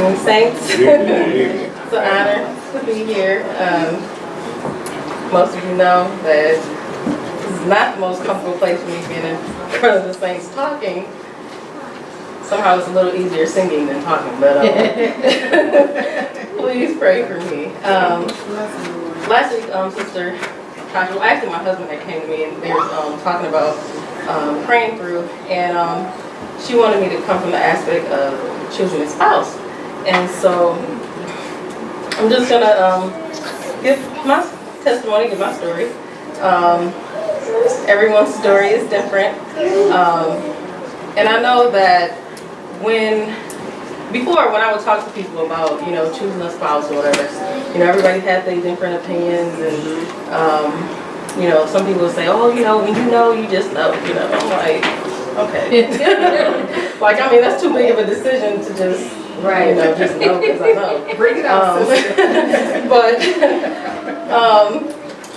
evening, saints. It's an honor to be here. Most of you know that this is not the most comfortable place for me being in front of the saints talking. Somehow it's a little easier singing than talking, but please pray for me. Last week, Sister Tasha, well, actually my husband that came to me and they were talking about praying through, and she wanted me to come from the aspect of choosing a spouse. And so I'm just gonna give my testimony, give my story. Everyone's story is different, and I know that before when I would talk to people about choosing a spouse or whatever, everybody had their different opinions, and some people would say, oh, when you just know, I'm like, okay. Like, I mean, that's too big of a decision to just, just know because I know. Bring it out,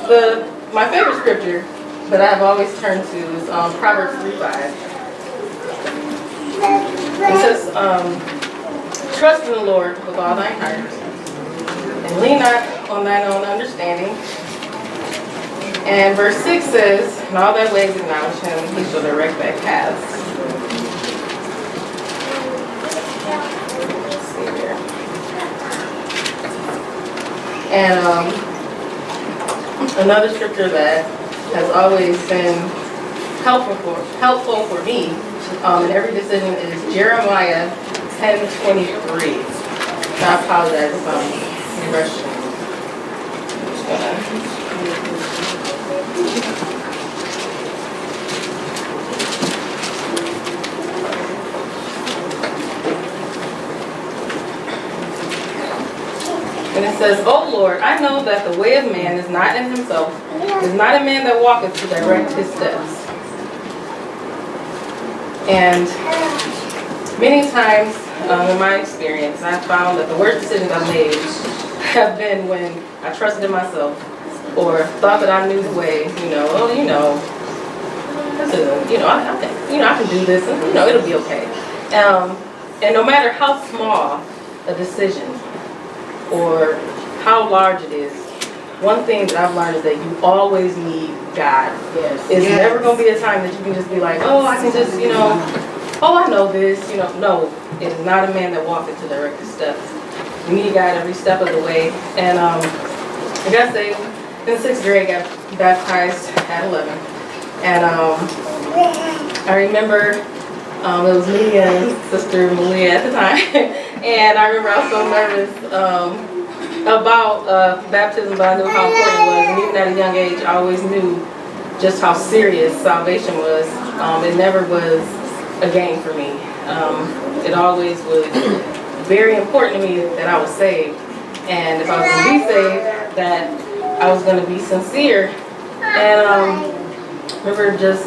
But my favorite scripture that I've always turned to is Proverbs 3:5. It says, trust in the Lord with all thine heart, and lean not on thine own understanding. And verse 6 says, in all thy ways acknowledge him, he shall direct thy paths. Let's see here. And another scripture that has always been helpful for me in every decision is Jeremiah 10:23. I apologize if I'm rushing. I'm just gonna. And it says, O Lord, I know that the way of man is not in himself, is not a man that walketh to direct his steps. And many times in my experience, I've found that the worst decisions I've made have been when I trusted in myself or thought that I knew the way, this isn't, I can do this, and it'll be okay. And no matter how small a decision or how large it is, one thing that I've learned is that you always need God. Yes. It's never going to be a time that you can just be like, oh, I can just, oh, I know this, No, it is not a man that walketh to direct his steps. You need God every step of the way. And I got saved in 6th grade, got baptized at 11. And I remember it was me and Sister Malia at the time. And I remember I was so nervous about baptism, but I knew how important it was. And even at a young age, I always knew just how serious salvation was. It never was a game for me. It always was very important to me that I was saved. And if I was going to be saved, that I was going to be sincere. And I remember just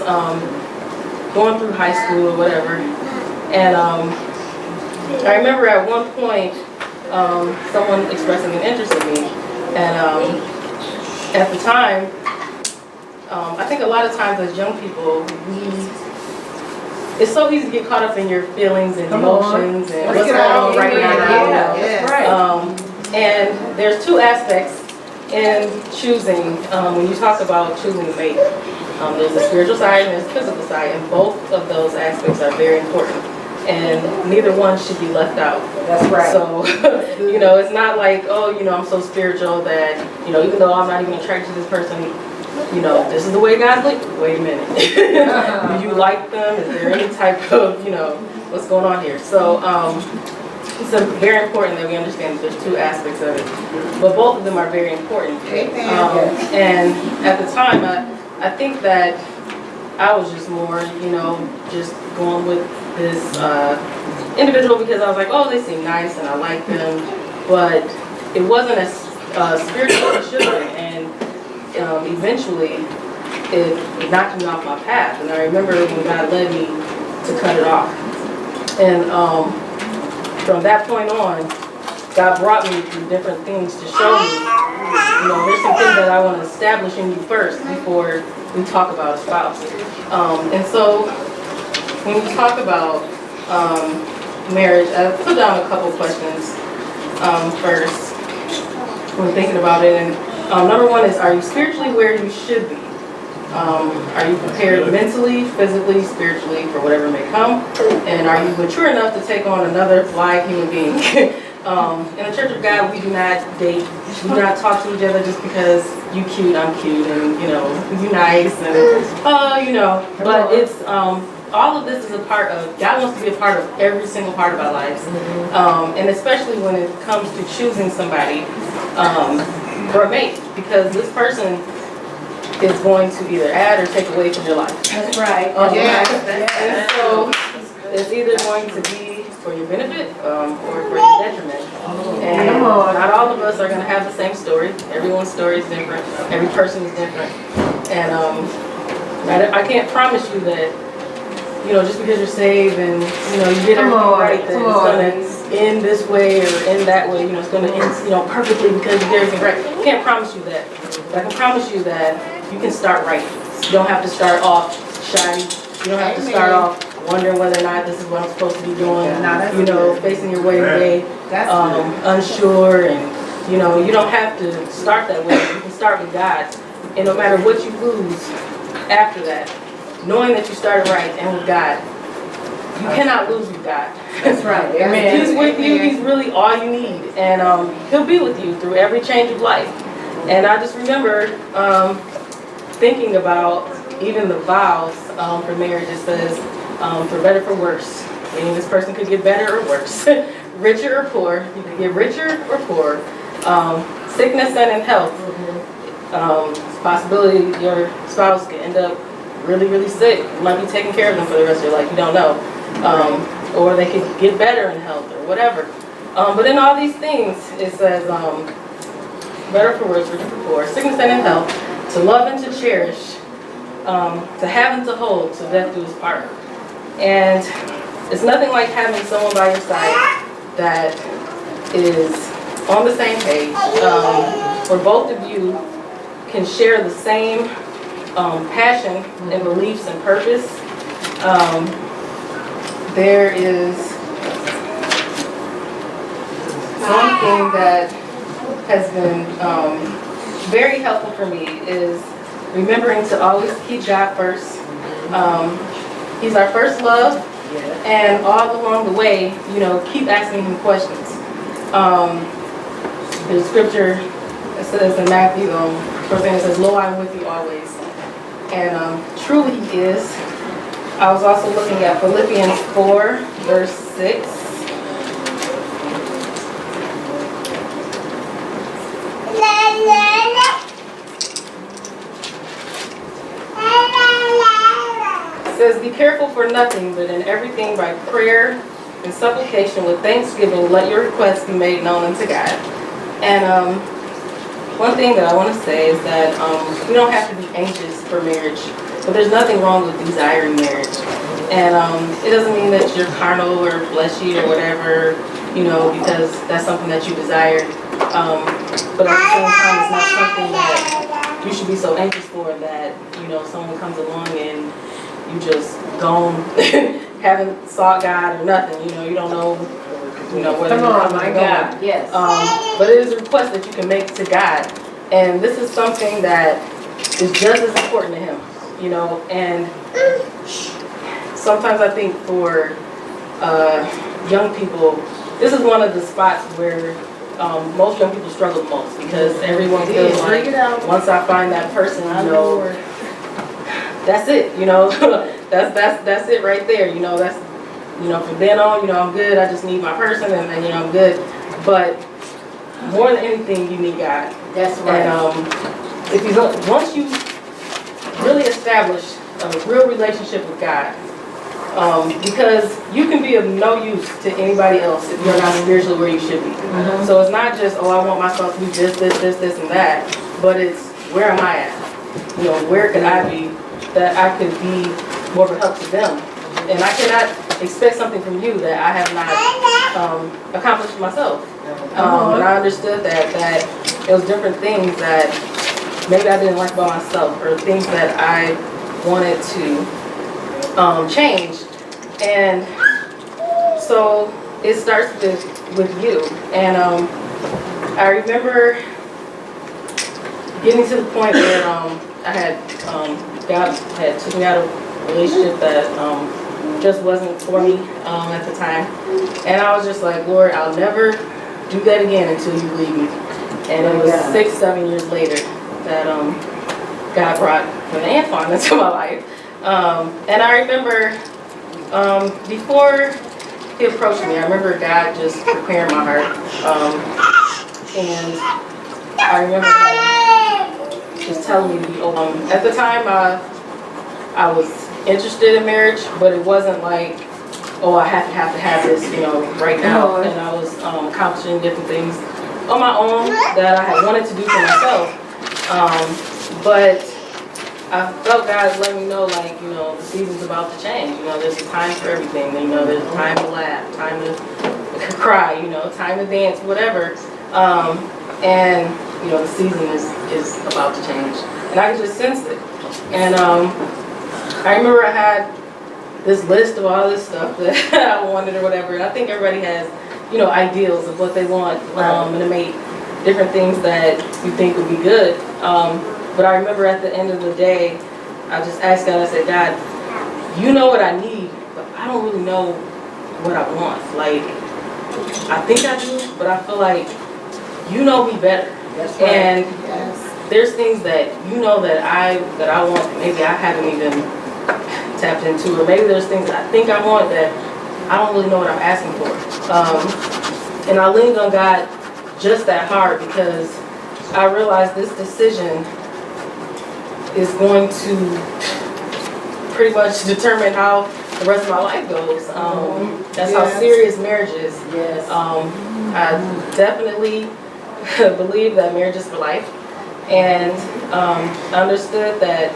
going through high school or whatever. And I remember at one point, someone expressing an interest in me, and at the time, I think a lot of times as young people, it's so easy to get caught up in your feelings and emotions and what's going on right now. And there's two aspects in choosing, when you talk about choosing a mate. There's the spiritual side and there's the physical side, and both of those aspects are very important. And neither one should be left out. That's right. So, it's not like, oh, I'm so spiritual that, even though I'm not even attracted to this person, this is the way God's like. Wait a minute. Do you like them? Is there any type of, what's going on here? So, it's very important that we understand that there's two aspects of it. But both of them are very important. And at the time, I think that I was just more, just going with this individual because I was like, oh, they seem nice and I like them, but it wasn't as spiritual as it should have been, and eventually it knocked me off my path. And I remember when God led me to cut it off, and from that point on, God brought me through different things to show me, there's some things that I want to establish in you first before we talk about a spouse. And so when we talk about marriage, I put down a couple questions first when thinking about it. And number one is, are you spiritually where you should be? Are you prepared mentally, physically, spiritually for whatever may come? And are you mature enough to take on another live human being? In the Church of God, we do not date. We do not talk to each other just because you cute, I'm cute, and you nice, and you know. But it's all of this is a part of. God wants to be a part of every single part of our lives, and especially when it comes to choosing somebody for a mate, because this person is going to either add or take away from your life. That's right. And so it's either going to be for your benefit or for your detriment. And not all of us are going to have the same story. Everyone's story is different. Every person is different. And I can't promise you that, just because you're saved and, you did everything right, that it's going to end this way or end that way, it's going to end, perfectly because you did everything right. I can't promise you that. But I can promise you that you can start right. You don't have to start off shy. You don't have to start off wondering whether or not this is what I'm supposed to be doing. Facing your way away, unsure, and you don't have to start that way. You can start with God, and no matter what you lose after that, knowing that you started right and with God, you cannot lose with God. That's right. Amen. He's with you. He's really all you need, and He'll be with you through every change of life. And I just remember thinking about even the vows for marriage. It says, for better, for worse. Meaning this person could get better or worse. Richer or poor. You could get richer or poor. Sickness and in health. Possibility your spouse could end up really, really sick. You might be taking care of them for the rest of your life. You don't know. Or they could get better in health or whatever. But in all these things, it says, better for worse, richer for poor, sickness and in health, to love and to cherish, to have and to hold, till death do us part. And it's nothing like having someone by your side that is on the same page, where both of you can share the same passion and beliefs and purpose. There is something that has been very helpful for me is remembering to always keep God first. He's our first love, and all along the way, keep asking Him questions. There's scripture that says in Matthew, first thing it says, "Lo, I'm with you always," and truly He is. I was also looking at Philippians 4, verse 6. It says, "Be careful for nothing, but in everything by prayer and supplication with thanksgiving, let your requests be made known unto God." And one thing that I want to say is that we don't have to be anxious for marriage, but there's nothing wrong with desiring marriage. And it doesn't mean that you're carnal or fleshy or whatever, because that's something that you desire. But at the same time, it's not something that you should be so anxious for that, someone comes along and you just gone, haven't sought God or nothing, you don't know, whether you're coming or going. Yes. But it is a request that you can make to God. And this is something that is just as important to Him, and sometimes I think for young people, this is one of the spots where most young people struggle most, because everyone feels like once I find that person, that's it, that's it right there, that's, from then on, I'm good, I just need my person, and I'm good. But more than anything, you need God. That's right. And once you really establish a real relationship with God, because you can be of no use to anybody else if you're not spiritually where you should be. So it's not just, I want myself to be this, and that, but it's, where am I at? Where could I be that I could be more of a help to them? And I cannot expect something from you that I have not accomplished myself. And I understood that there was different things that maybe I didn't like about myself, or things that I wanted to change. And so it starts with you. And I remember getting to the point where God had took me out of a relationship that just wasn't for me at the time. And I was just like, Lord, I'll never do that again until you leave me. And it was 6-7 years later that God brought Antoine into my life. And I remember before he approached me, I remember God just preparing my heart. And I remember him just telling me to be open. At the time, I was interested in marriage, but it wasn't like, oh, I have to have this, right now. And I was accomplishing different things on my own that I had wanted to do for myself. But I felt God letting me know, like, the season's about to change. There's a time for everything. There's a time to laugh, time to cry, time to dance, whatever. And the season is about to change. And I could just sense it. And I remember I had this list of all this stuff that I wanted or whatever. And I think everybody has, ideals of what they want, and to make different things that you think would be good. But I remember at the end of the day, I just asked God, I said, God, you know what I need, but I don't really know what I want. Like, I think I do, but I feel like you know me better. That's right. And there's things that that I want that maybe I haven't even tapped into, or maybe there's things that I think I want that I don't really know what I'm asking for. And I leaned on God just that hard because I realized this decision is going to pretty much determine how the rest of my life goes. That's how serious marriage is. Yes. I definitely believe that marriage is for life. And I understood that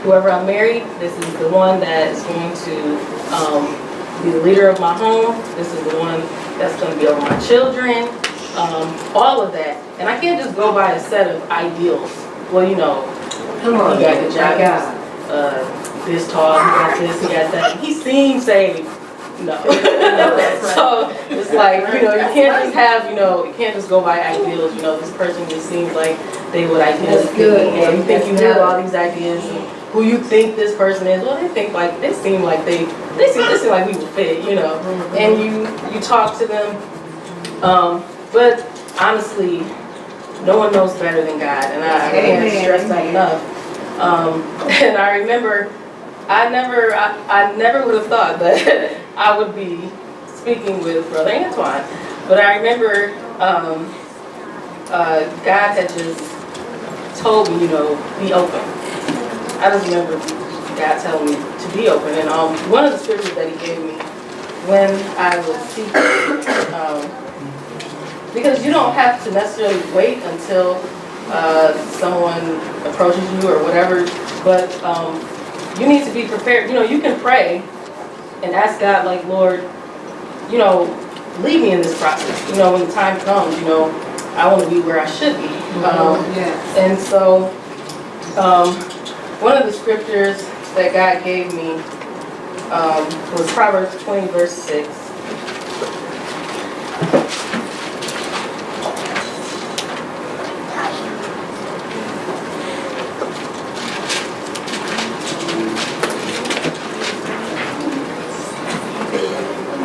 whoever I'm married, this is the one that is going to be the leader of my home. This is the one that's going to be over my children. All of that. And I can't just go by a set of ideals. Well, come on, he got the job, this tall, he got this, he got that. He seems saved. No. So it's like, you can't just have, you can't just go by ideals. This person just seems like they would ideally fit. And you think you have all these ideas and who you think this person is. Well, they seem like they seem like we would fit, And you talk to them. But honestly, no one knows better than God, and I can't stress that enough. And I remember, I never would have thought that I would be speaking with Brother Antoine, but I remember God had just told me, be open. I just remember God telling me to be open, and one of the scriptures that He gave me when I was seeking. Because you don't have to necessarily wait until someone approaches you or whatever, but you need to be prepared. You can pray and ask God, like, Lord, lead me in this process. When the time comes, I want to be where I should be. Yes. And so one of the scriptures that God gave me was Proverbs 20, verse 6.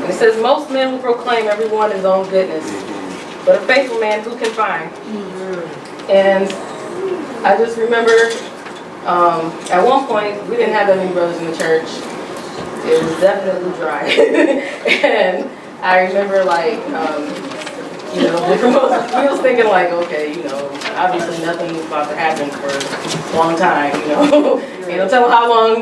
It says, most men will proclaim everyone his own goodness, but a faithful man who can find? And I just remember at one point, we didn't have that many brothers in the church. It was definitely dry. And I remember, like, we was thinking, like, okay, obviously nothing's about to happen for a long time, Ain't no telling how long,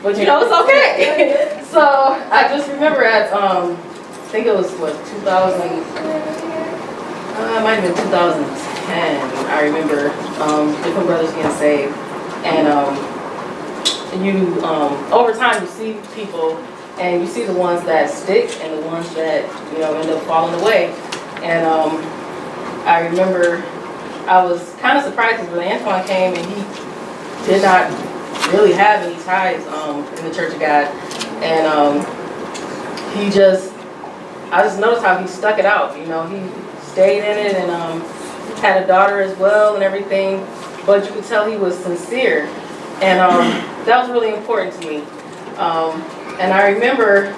but it's okay. So I just remember at I think it was 2000, it might have been 2010. I remember different brothers getting saved, and over time you see people, and you see the ones that stick and the ones that end up falling away. And I remember I was kind of surprised because when Antoine came and he did not really have any ties in the Church of God. And he just, I just noticed how he stuck it out. You know, he stayed in it and had a daughter as well and everything. But you could tell he was sincere, and that was really important to me. And I remember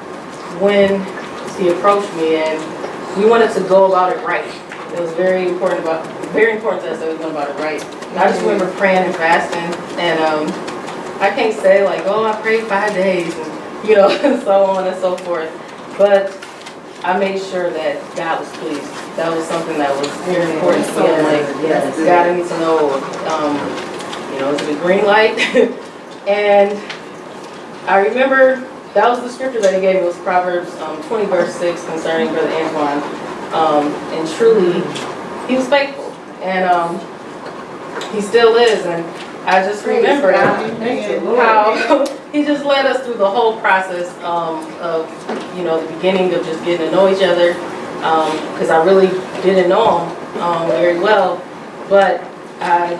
when he approached me, and we wanted to go about it right. It was very important to us that we went about it right. And I just remember praying and fasting, and I can't say like, oh, I prayed 5 days, and you know, and so on and so forth. But I made sure that God was pleased. That was something that was very important to me. Like, God, I need to know, you know, is it a green light? And I remember that was the scripture that he gave me, was Proverbs 20 verse 6 concerning Brother Antoine. And truly, he was faithful, and he still is. And I just remember how he just led us through the whole process of, you know, the beginning of just getting to know each other, because I really didn't know him very well. But I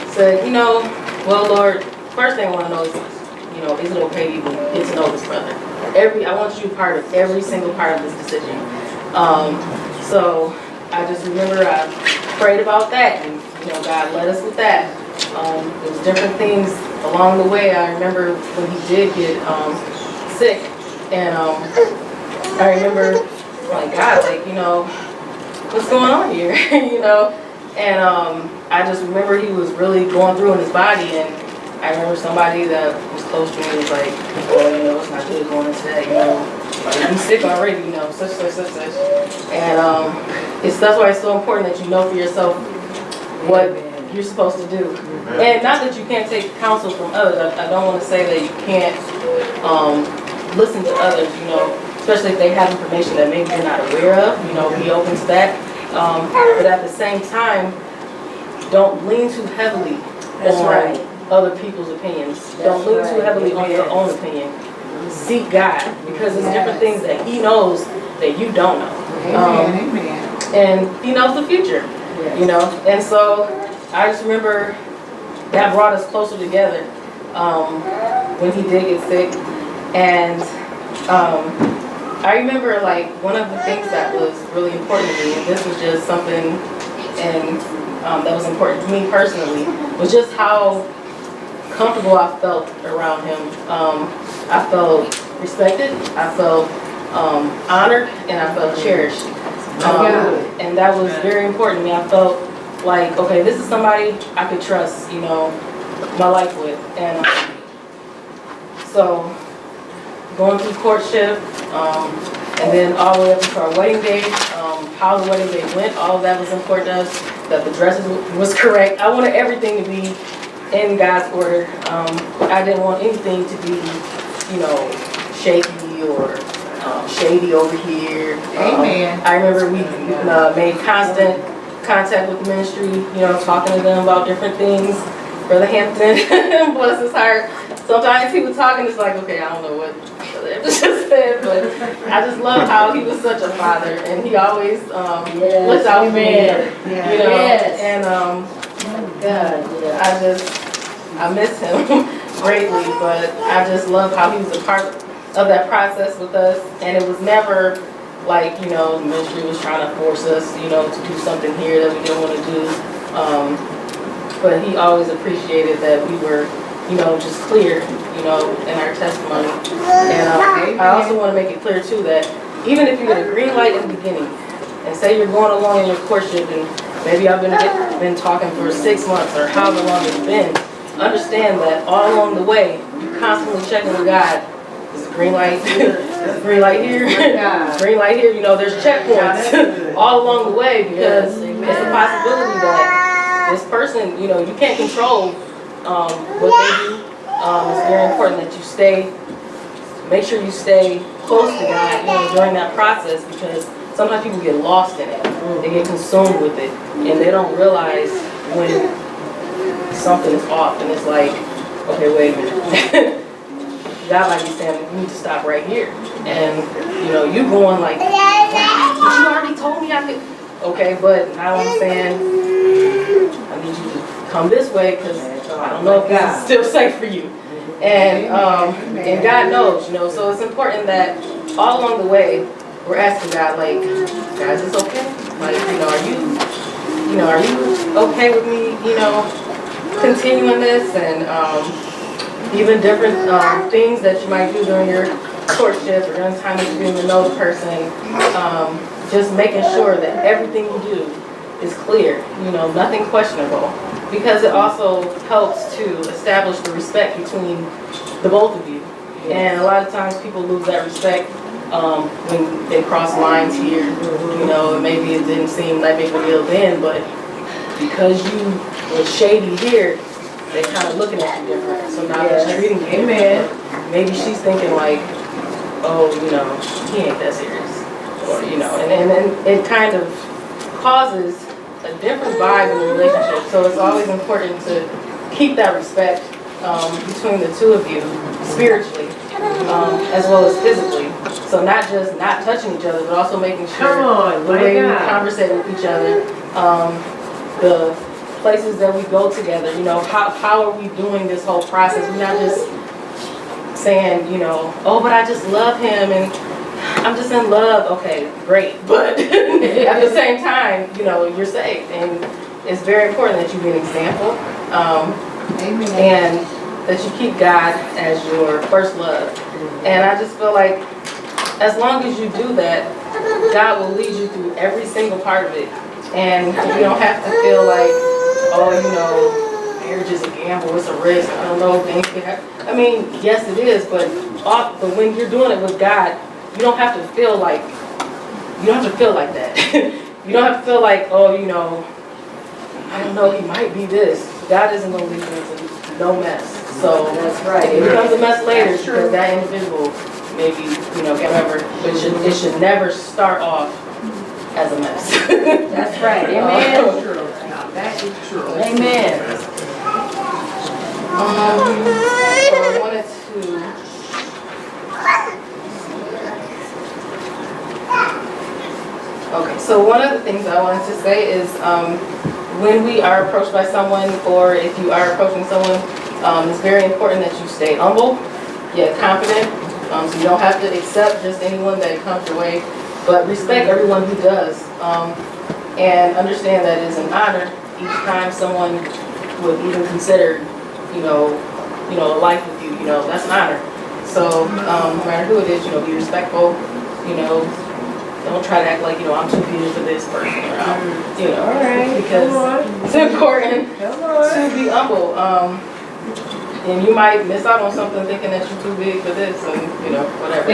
said, you know, well, Lord, first thing I want to know is, you know, is it okay to even get to know this brother? I want you part of every single part of this decision. So I just remember I prayed about that, and you know, God led us with that. There was different things along the way. I remember when he did get sick, and I remember like, God, like, you know, what's going on here? You know, and I just remember he was really going through in his body, and I remember somebody that was close to me was like, well, you know, it's not good going into that, you know. He's sick already, you know, such. And that's why it's so important that you know for yourself what you're supposed to do. And not that you can't take counsel from others. I don't want to say that you can't listen to others, you know, especially if they have information that maybe you're not aware of, you know, be open to that. But at the same time, don't lean too heavily on other people's opinions. Don't lean too heavily on your own opinion. Seek God, because there's different things that he knows that you don't know. And he knows the future, you know. And so I just remember that brought us closer together when he did get sick. And I remember like one of the things that was really important to me, and this was just something that was important to me personally, was just how comfortable I felt around him. I felt respected, I felt honored, and I felt cherished. And that was very important to me. I felt like, okay, this is somebody I could trust, you know, my life with. And so going through courtship, and then all the way up to our wedding day, how the wedding day went, all of that was important to us, that the dresses was correct. I wanted everything to be in God's order. I didn't want anything to be, you know, shaky or shady over here. I remember we made constant contact with the ministry, you know, talking to them about different things. Brother Hampton, bless his heart, sometimes he would talk and it's like, okay, I don't know what Brother Hampton just said, but I just love how he was such a father, and he always looked out for me, you know, and I miss him greatly, but I just love how he was a part of that process with us. And it was never like, you know, the ministry was trying to force us, you know, to do something here that we didn't want to do. But he always appreciated that we were, you know, just clear, you know, in our testimony. And I also want to make it clear too that even if you get a green light in the beginning, and say you're going along in your courtship, and maybe I've been talking for 6 months or however long it's been, understand that all along the way, you're constantly checking with God. Is it green light? Is it green light here? Green light here? You know, there's checkpoints all along the way, because it's a possibility that this person, you know, you can't control what they do. It's very important that make sure you stay close to God, you know, during that process, because sometimes people get lost in it. They get consumed with it, and they don't realize when something is off, and it's like, okay, wait a minute. God might be saying, you need to stop right here. And, you know, you going like, but you already told me I could. Okay, but now I'm saying, I need you to come this way, because I don't know if this is still safe for you. And God knows, you know, so it's important that all along the way, we're asking God, like, God, is this okay? Like, are you okay with me, continuing this? And even different things that you might do during your courtship or during the time that you're getting to know the person, just making sure that everything you do is clear, nothing questionable, because it also helps to establish the respect between the both of you. And a lot of times people lose that respect when they cross lines here, maybe it didn't seem that big of a deal then, but because you were shady here, they kind of looking at you different. So now they're treating you different. Maybe she's thinking like, oh, he ain't that serious. Or, and it kind of causes a different vibe in the relationship. So it's always important to keep that respect between the two of you, spiritually, as well as physically. So not just not touching each other, but also making sure the way we conversate with each other, the places that we go together, how are we doing this whole process? We're not just saying, oh, but I just love him and I'm just in love. Okay, great. But at the same time, you're saved. And it's very important that you be an example. And that you keep God as your first love. And I just feel like as long as you do that, God will lead you through every single part of it. And you don't have to feel like, oh, marriage is a gamble, it's a risk, I don't know, things can happen. I mean, yes it is, but when you're doing it with God, you don't have to feel like that. You don't have to feel like, oh, I don't know, he might be this. God isn't going to lead you into no mess. So that's right. It becomes a mess later because that individual maybe, whatever. But it should never start off as a mess. That's right. Amen. That is true. Amen. So I wanted to. Okay, so one of the things I wanted to say is when we are approached by someone, or if you are approaching someone, it's very important that you stay humble, yet confident. So you don't have to accept just anyone that comes your way, but respect everyone who does, and understand that it is an honor each time someone would even consider, a life with you. That's an honor. So no matter who it is, be respectful. Don't try to act like, I'm too good for this person, or All right, because it's important to be humble. And you might miss out on something thinking that you're too big for this, and whatever.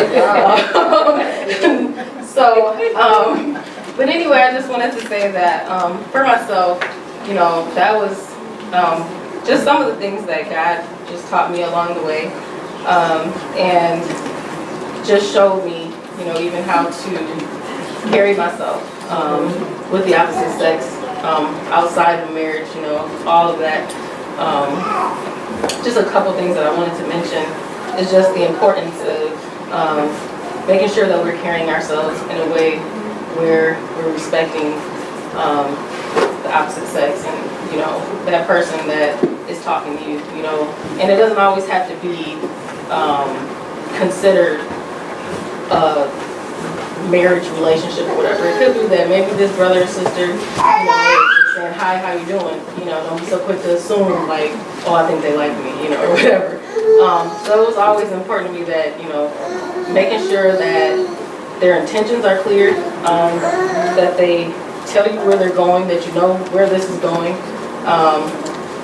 But anyway, I just wanted to say that for myself, that was just some of the things that God just taught me along the way, and just showed me, even how to carry myself with the opposite sex outside of marriage, all of that. Just a couple things that I wanted to mention is just the importance of making sure that we're carrying ourselves in a way where we're respecting the opposite sex and that person that is talking to you, and it doesn't always have to be considered a marriage relationship or whatever. It could be that maybe this brother or sister, is saying, hi, how you doing? Don't be so quick to assume like, oh, I think they like me, or whatever. So it was always important to me that, making sure that their intentions are clear, that they tell you where they're going, that you know where this is going,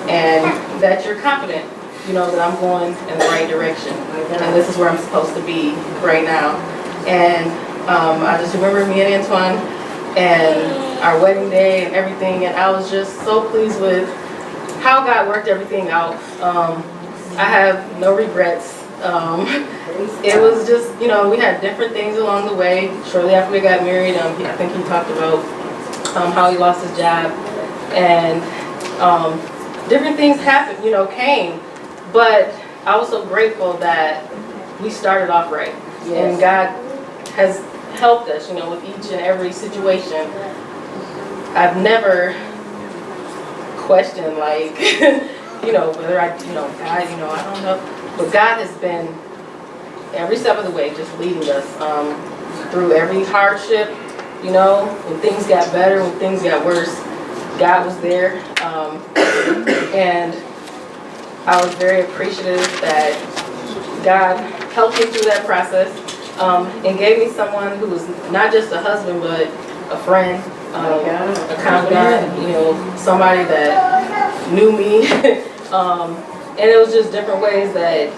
and that you're confident, that I'm going in the right direction. And this is where I'm supposed to be right now. And I just remember me and Antoine and our wedding day and everything, and I was just so pleased with how God worked everything out. I have no regrets. It was just, we had different things along the way. Shortly after we got married, I think he talked about how he lost his job, and different things happened, came, but I was so grateful that we started off right. Yes. And God has helped us, with each and every situation. I've never questioned, like, whether God, I don't know. But God has been, every step of the way, just leading us. through every hardship, you know, when things got better, when things got worse, God was there. And I was very appreciative that God helped me through that process, and gave me someone who was not just a husband, but a friend, a confidant, you know, somebody that knew me. And it was just different ways that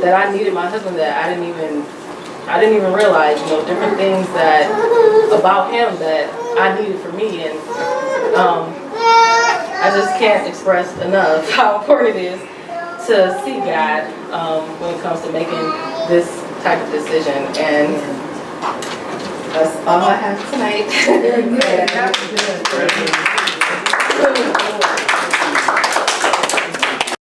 I needed my husband that I didn't even realize, you know, different things that about him that I needed for me. And I just can't express enough how important it is to see God when it comes to making this type of decision. And that's all I have tonight.